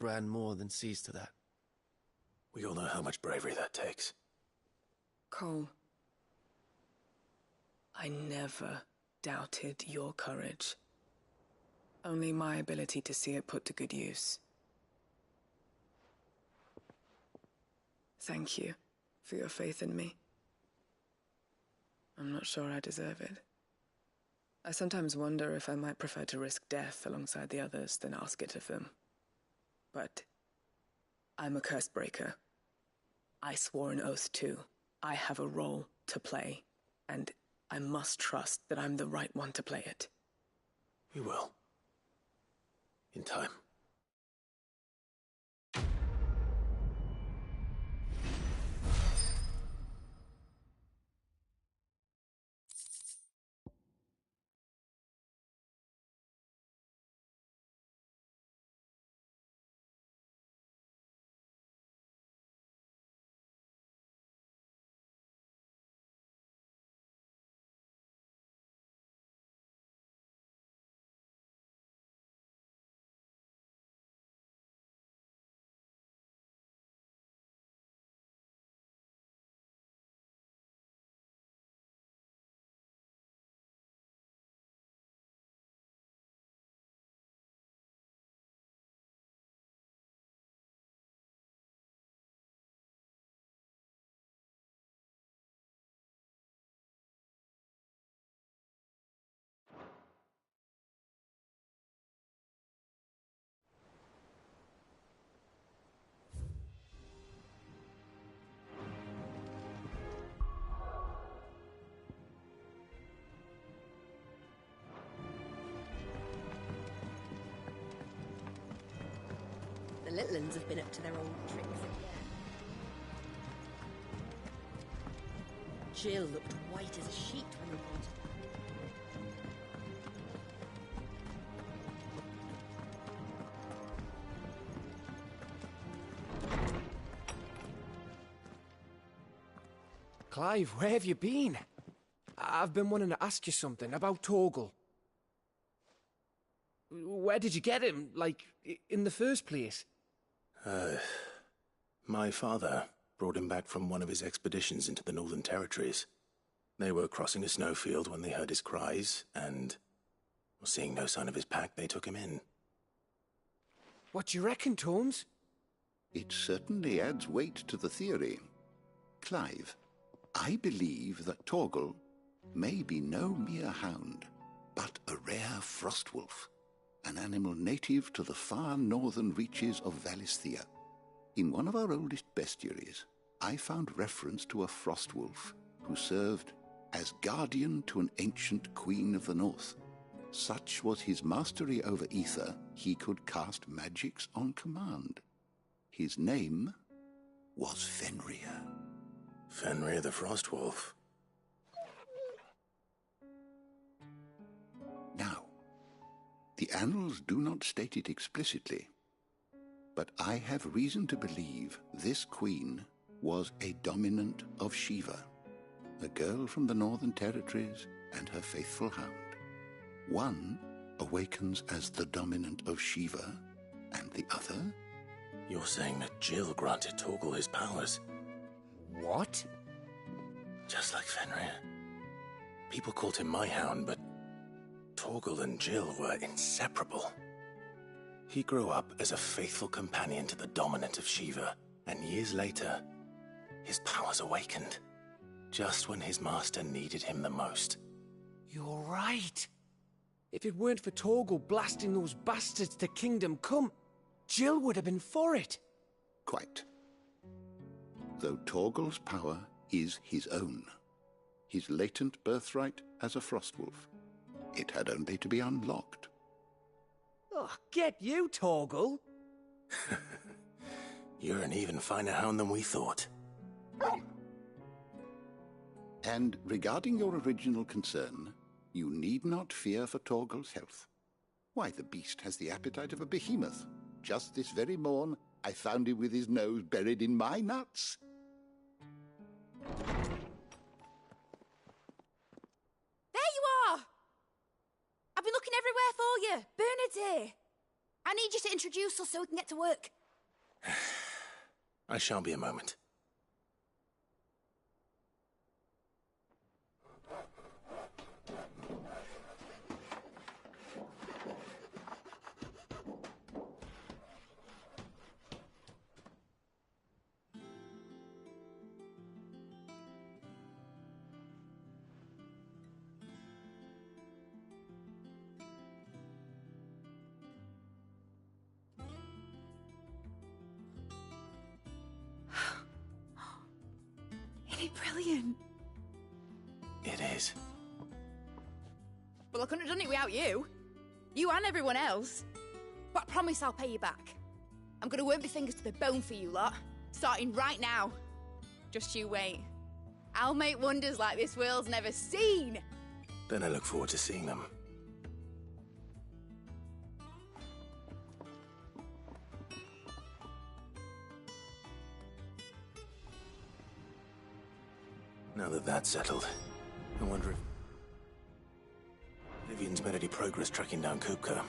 Bran more than sees to that. We all know how much bravery that takes. Cole, I never doubted your courage. Only my ability to see it put to good use. Thank you for your faith in me. I'm not sure I deserve it. I sometimes wonder if I might prefer to risk death alongside the others than ask it of them. But I'm a curse breaker. I swore an oath too. I have a role to play, and I must trust that I'm the right one to play it. You will. In time. The Litlins have been up to their old tricks again. Jill looked white as a sheet when reported. Clive, where have you been? I've been wanting to ask you something about Torgal. Where did you get him, like, in the first place? My father brought him back from one of his expeditions into the Northern Territories. They were crossing a snowfield when they heard his cries, and, seeing no sign of his pack, they took him in. What do you reckon, Tomes? It certainly adds weight to the theory. Clive, I believe that Torgal may be no mere hound, but a rare frostwolf, an animal native to the far northern reaches of Valisthea. In one of our oldest bestiaries, I found reference to a frostwolf who served as guardian to an ancient queen of the north. Such was his mastery over ether, he could cast magics on command. His name was Fenrir. Fenrir the Frostwolf. Now, the annals do not state it explicitly, but I have reason to believe this queen was a dominant of Shiva, a girl from the Northern Territories and her faithful hound. One awakens as the dominant of Shiva, and the other? You're saying that Jill granted Torgal his powers? What? Just like Fenrir. People called him my hound, but Torgal and Jill were inseparable. He grew up as a faithful companion to the dominant of Shiva, and years later, his powers awakened, just when his master needed him the most. You're right. If it weren't for Torgal blasting those bastards to Kingdom Come, Jill would have been for it. Quite. Though Torgal's power is his own, his latent birthright as a Frostwolf, it had only to be unlocked. Oh, get you, Torgal! You're an even finer hound than we thought. And regarding your original concern, you need not fear for Torgal's health. Why, the beast has the appetite of a behemoth. Just this very morn, I found him with his nose buried in my nuts. There you are! I've been looking everywhere for you. Bernard's here. I need you to introduce us so we can get to work. I shan't be a moment. Isn't it brilliant? It is. Well, I couldn't have done it without you. You and everyone else. But I promise I'll pay you back. I'm gonna work my fingers to the bone for you lot. Starting right now. Just you wait. I'll make wonders like this world's never seen. Then I look forward to seeing them. Now that that's settled, I wonder if Vivian's made any progress tracking down Kupka.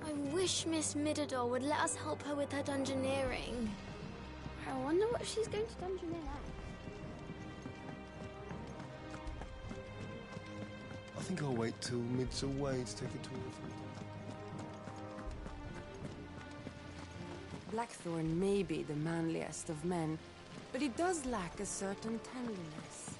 I wish Miss Midador would let us help her with her dungeoneering. I wonder what she's going to dungeoneer next. I think I'll wait till mid's away to take it to her. Blackthorn may be the manliest of men, but he does lack a certain tenderness.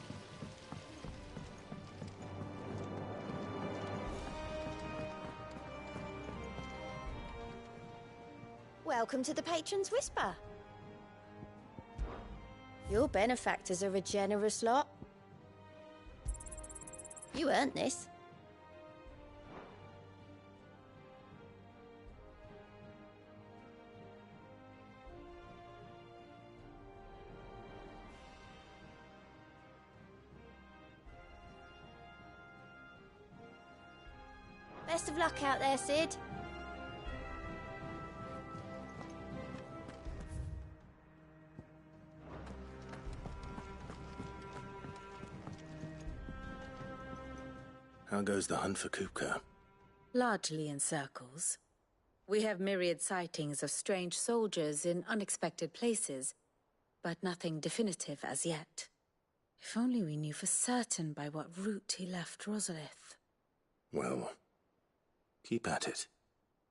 Welcome to the Patron's Whisper. Your benefactors are a generous lot. You earned this. Best of luck out there, Sid. How goes the hunt for Kupka? Largely in circles. We have myriad sightings of strange soldiers in unexpected places, but nothing definitive as yet. If only we knew for certain by what route he left Rosalith. Well, keep at it.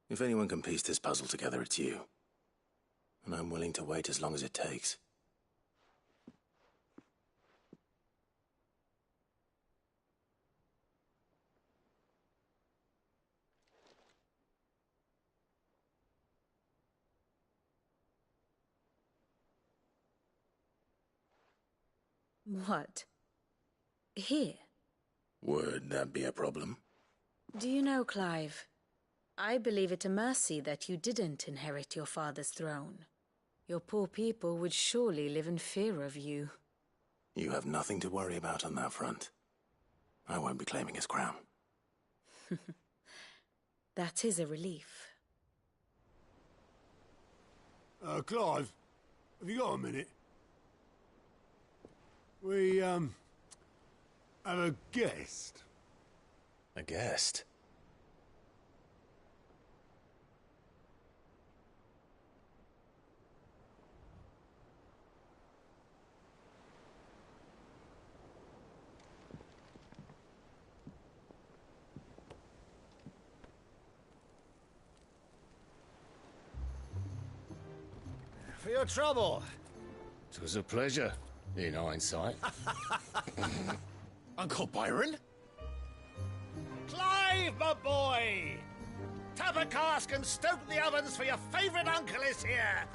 If anyone can piece this puzzle together, it's you. And I'm willing to wait as long as it takes. What? Here? Would that be a problem? Do you know, Clive? I believe it a mercy that you didn't inherit your father's throne. Your poor people would surely live in fear of you. You have nothing to worry about on that front. I won't be claiming his crown. That is a relief. Clive, have you got a minute? We, have a guest. A guest? For your trouble. 'Twas a pleasure, in hindsight. Uncle Byron? Clive, my boy! Tap a cask and stoke the ovens, for your favourite uncle is here!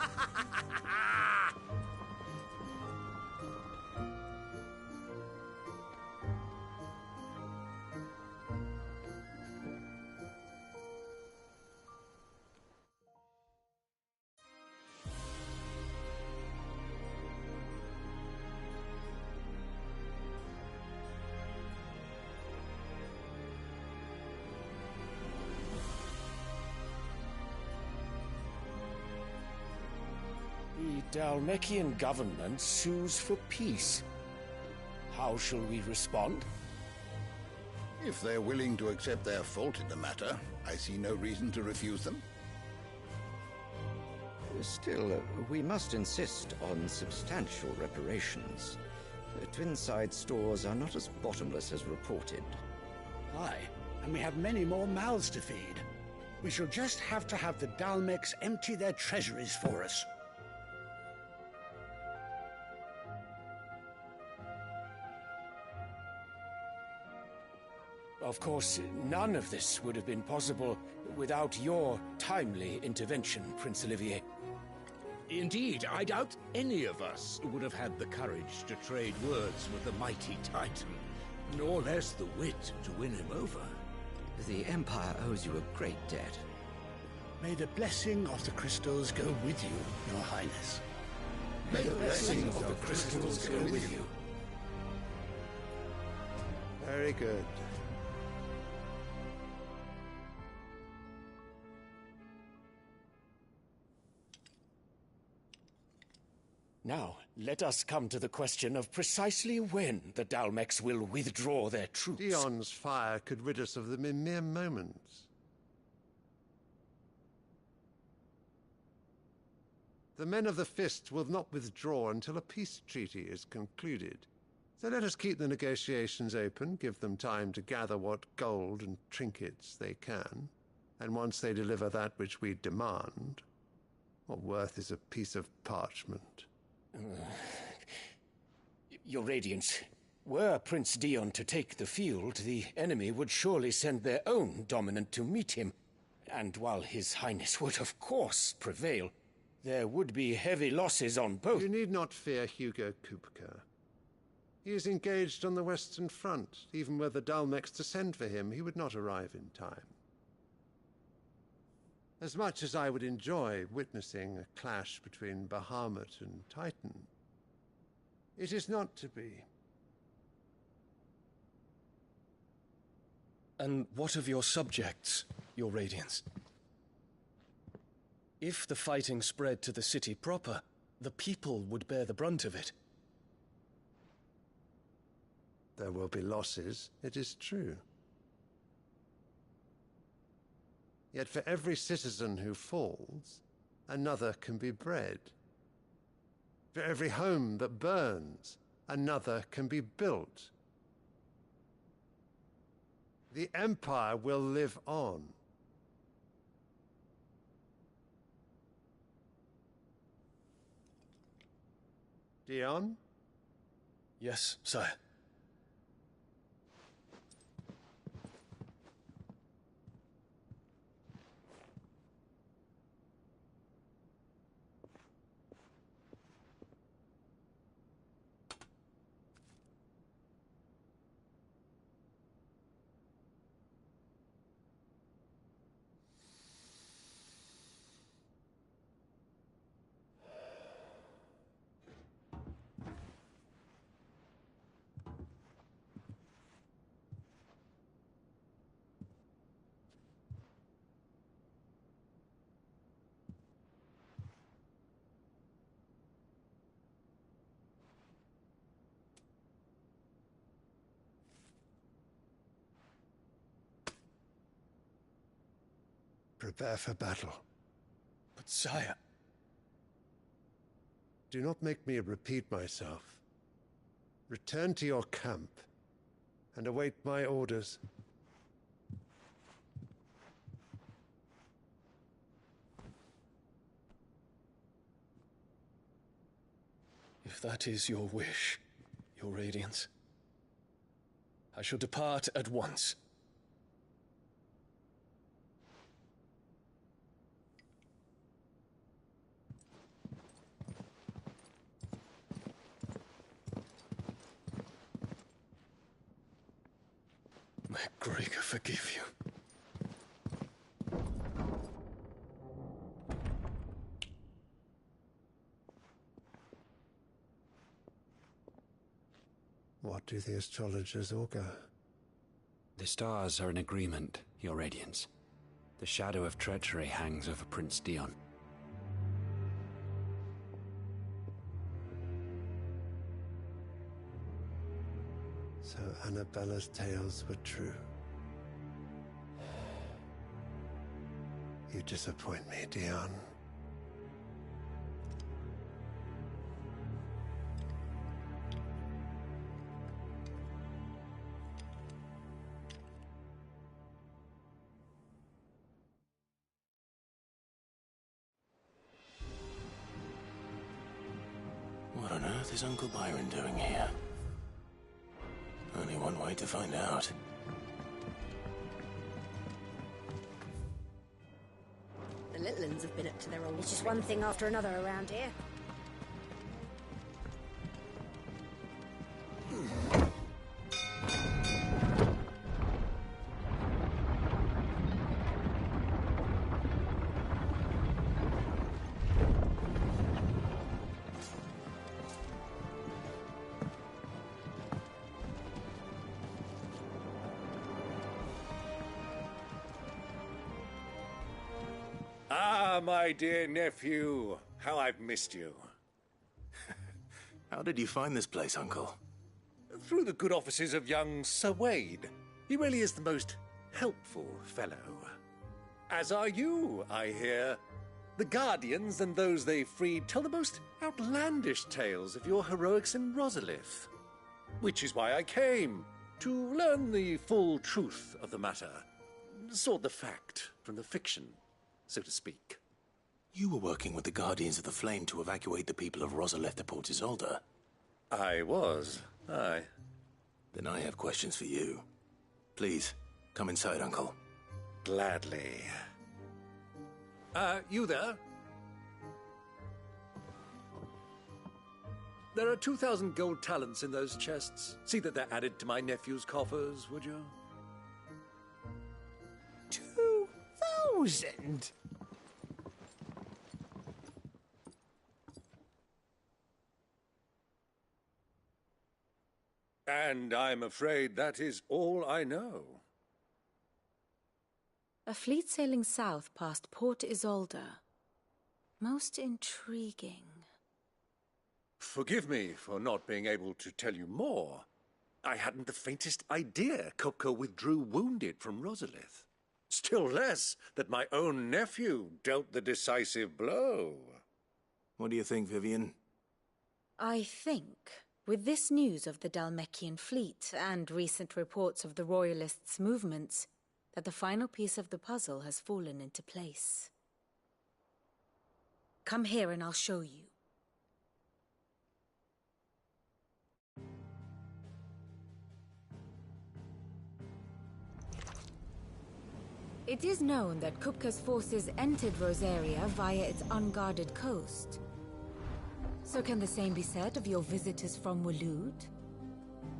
The Dhalmekian government sues for peace. How shall we respond? If they're willing to accept their fault in the matter, I see no reason to refuse them. Still, we must insist on substantial reparations. Twinside stores are not as bottomless as reported. Aye, and we have many more mouths to feed. We shall just have to have the Dalmex empty their treasuries for us. Of course, none of this would have been possible without your timely intervention, Prince Olivier. Indeed, I doubt any of us would have had the courage to trade words with the mighty Titan, nor less the wit to win him over. The Empire owes you a great debt. May the blessing of the crystals go with you, Your Highness. May the blessing of the crystals go with you. Very good. Now, let us come to the question of precisely when the Dalmex will withdraw their troops. Dion's fire could rid us of them in mere moments. The men of the Fist will not withdraw until a peace treaty is concluded. So let us keep the negotiations open, give them time to gather what gold and trinkets they can, and once they deliver that which we demand, what worth is a piece of parchment? Your Radiance, were Prince Dion to take the field, the enemy would surely send their own dominant to meet him. And while His Highness would of course prevail, there would be heavy losses on both. You need not fear Hugo Kupka. He is engaged on the Western Front. Even were the Dalmex to send for him, he would not arrive in time. As much as I would enjoy witnessing a clash between Bahamut and Titan, it is not to be. And what of your subjects, Your Radiance? If the fighting spread to the city proper, the people would bear the brunt of it. There will be losses, it is true. Yet for every citizen who falls, another can be bred. For every home that burns, another can be built. The Empire will live on. Dion? Yes, sire. Prepare for battle. But sire... Do not make me repeat myself. Return to your camp and await my orders. If that is your wish, Your Radiance, I shall depart at once. May Gregor forgive you. What do the astrologers augur? The stars are in agreement, Your Radiance. The shadow of treachery hangs over Prince Dion. So Annabella's tales were true. You disappoint me, Dion. What on earth is Uncle Byron doing here? Only one way to find out. The Litlins have been up to their old... It's just one thing after another around here. Ah, my dear nephew. How I've missed you. How did you find this place, Uncle? Through the good offices of young Sir Wade. He really is the most helpful fellow. As are you, I hear. The Guardians and those they freed tell the most outlandish tales of your heroics in Rosalith. Which is why I came, to learn the full truth of the matter. Sort the fact from the fiction, so to speak. You were working with the Guardians of the Flame to evacuate the people of Rosalith to Port Isolde. I was, aye. Then I have questions for you. Please, come inside, Uncle. Gladly. You there? There are 2,000 gold talents in those chests. See that they're added to my nephew's coffers, would you? 2,000? And I'm afraid that is all I know. A fleet sailing south past Port Isolde. Most intriguing. Forgive me for not being able to tell you more. I hadn't the faintest idea Kupka withdrew wounded from Rosalith. Still less that my own nephew dealt the decisive blow. What do you think, Vivian? I think, with this news of the Dhalmekian fleet and recent reports of the Royalists' movements, that the final piece of the puzzle has fallen into place. Come here and I'll show you. It is known that Kupka's forces entered Rosaria via its unguarded coast. So can the same be said of your visitors from Waloed?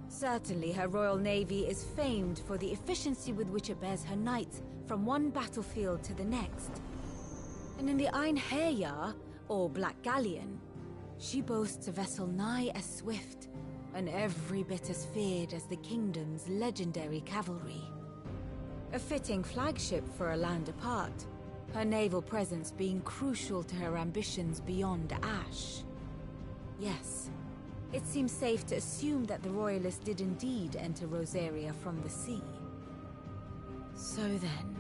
Certainly her Royal Navy is famed for the efficiency with which it bears her knights from one battlefield to the next. And in the Einherjar, or Black Galleon, she boasts a vessel nigh as swift and every bit as feared as the kingdom's legendary cavalry. A fitting flagship for a land apart, her naval presence being crucial to her ambitions beyond Ash. Yes, it seems safe to assume that the Royalists did indeed enter Rosaria from the sea. So then,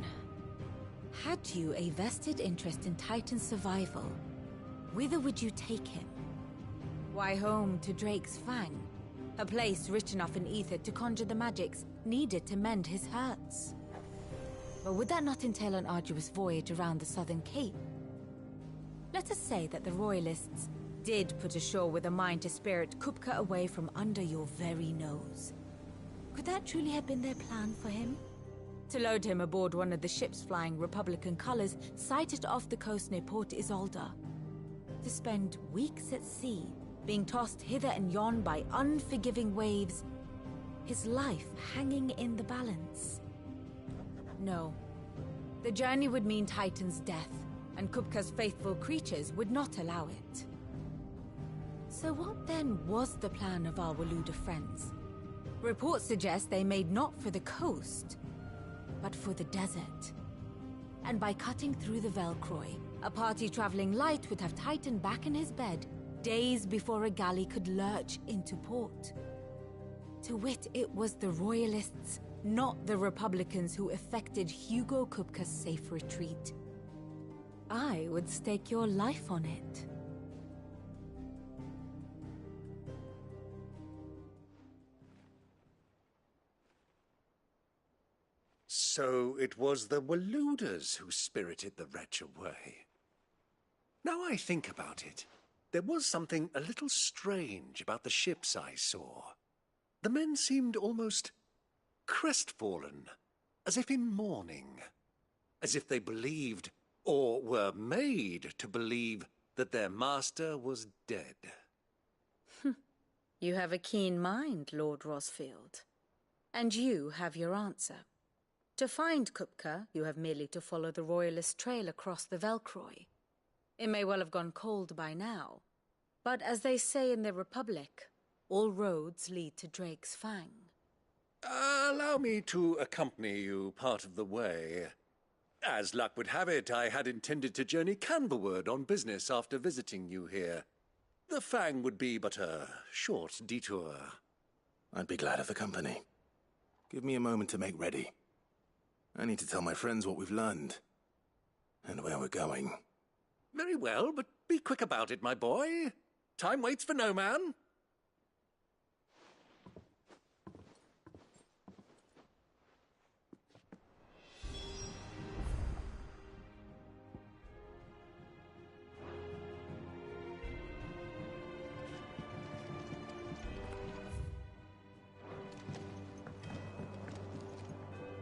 had you a vested interest in Titan's survival, whither would you take him? Why, home to Drake's Fang, a place rich enough in ether to conjure the magics needed to mend his hurts. But would that not entail an arduous voyage around the southern cape? Let us say that the Royalists did put ashore with a mind to spirit Kupka away from under your very nose. Could that truly have been their plan for him? To load him aboard one of the ships flying Republican colors sighted off the coast near Port Isolde. To spend weeks at sea, being tossed hither and yon by unforgiving waves, his life hanging in the balance. No. The journey would mean Titan's death, and Kupka's faithful creatures would not allow it. So what then was the plan of our Waloed friends? Reports suggest they made not for the coast, but for the desert. And by cutting through the Velcroy, a party traveling light would have Titan back in his bed days before a galley could lurch into port. To wit, it was the Royalists, not the Republicans, who effected Hugo Kupka's safe retreat. I would stake your life on it. So it was the Waluders who spirited the wretch away. Now I think about it, there was something a little strange about the ships I saw. The men seemed almost crestfallen, as if in mourning, as if they believed, or were made to believe, that their master was dead. You have a keen mind, Lord Rosfield. And you have your answer. To find Kupka, you have merely to follow the Royalist trail across the Velcroy. It may well have gone cold by now, but as they say in the Republic, all roads lead to Drake's Fang. Allow me to accompany you part of the way. As luck would have it, I had intended to journey Canberward on business after visiting you here. The Fang would be but a short detour. I'd be glad of the company. Give me a moment to make ready. I need to tell my friends what we've learned, and where we're going. Very well, but be quick about it, my boy. Time waits for no man.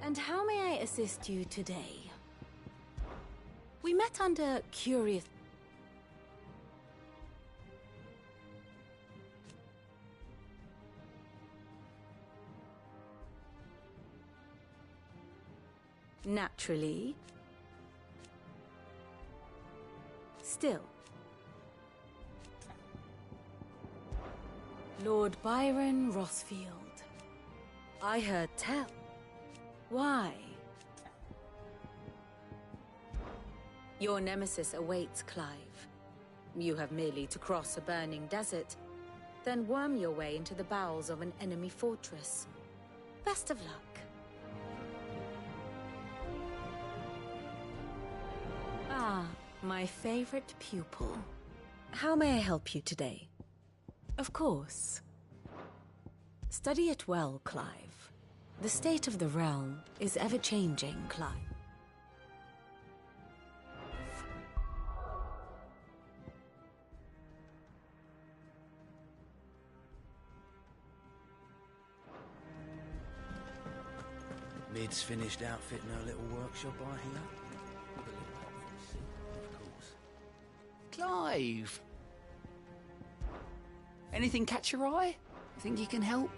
And how may I assist you today? We met under curious... Naturally. Still. Lord Byron Rosfield. I heard tell. Why? Your nemesis awaits, Clive. You have merely to cross a burning desert, then worm your way into the bowels of an enemy fortress. Best of luck. Ah, my favorite pupil. How may I help you today? Of course. Study it well, Clive. The state of the realm is ever-changing, Clive. Mid's finished outfitting her little workshop, I hear. Clive! Anything catch your eye? Think you can help?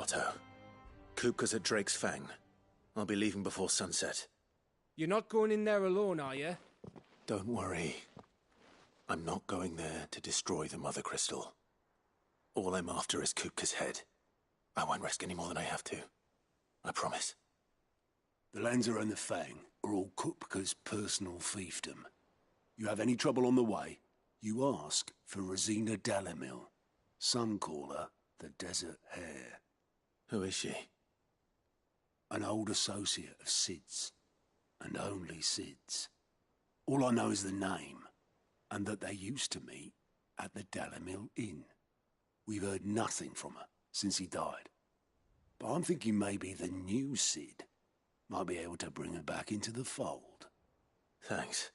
Otto. Kupka's at Drake's Fang. I'll be leaving before sunset. You're not going in there alone, are you? Don't worry. I'm not going there to destroy the Mother Crystal. All I'm after is Kupka's head. I won't risk any more than I have to. I promise. The Lanza and the Fang are all Kupka's personal fiefdom. You have any trouble on the way, you ask for Rosina Dalimil. Some call her the Desert Hare. Who is she? An old associate of Cid's, and only Cid's. All I know is the name, and that they used to meet at the Dalimil Inn. We've heard nothing from her since he died. But I'm thinking maybe the new Cid might be able to bring her back into the fold. Thanks.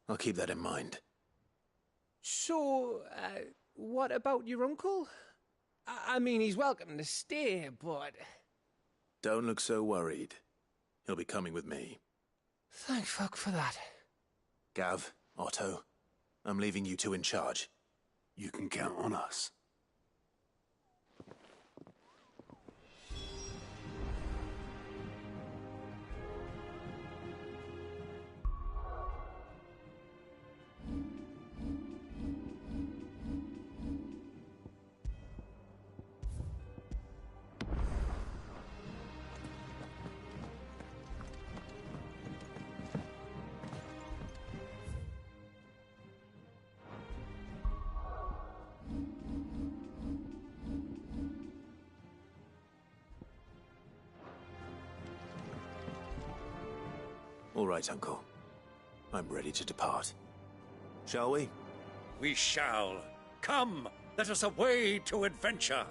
I'll keep that in mind. So, what about your uncle? I mean, he's welcome to stay, but... Don't look so worried. He'll be coming with me. Thank fuck for that. Gav, Otto, I'm leaving you two in charge. You can count on us. All right, Uncle. I'm ready to depart. Shall we? We shall. Come, let us away to adventure.